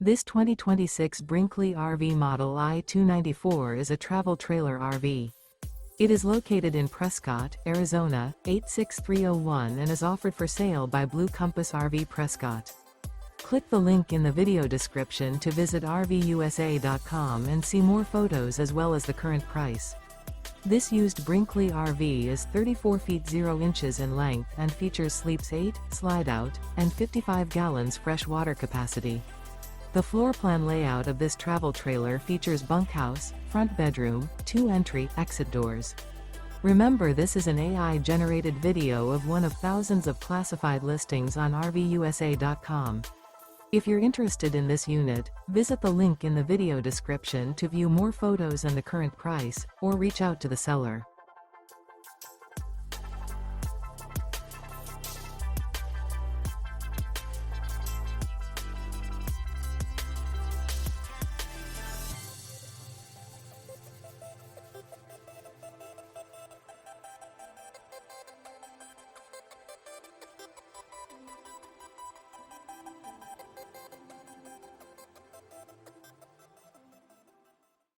This 2026 Brinkley RV Model I 294 is a travel trailer RV. It is located in Prescott, Arizona, 86301 and is offered for sale by Blue Compass RV Prescott. Click the link in the video description to visit RVUSA.com and see more photos as well as the current price. This used Brinkley RV is 34 feet 0 inches in length and features sleeps 8, slide-out, and 55 gallons fresh water capacity. The floor plan layout of this travel trailer features bunkhouse, front bedroom, 2 entry/exit doors. Remember, this is an AI-generated video of one of thousands of classified listings on RVUSA.com. If you're interested in this unit, visit the link in the video description to view more photos and the current price, or reach out to the seller.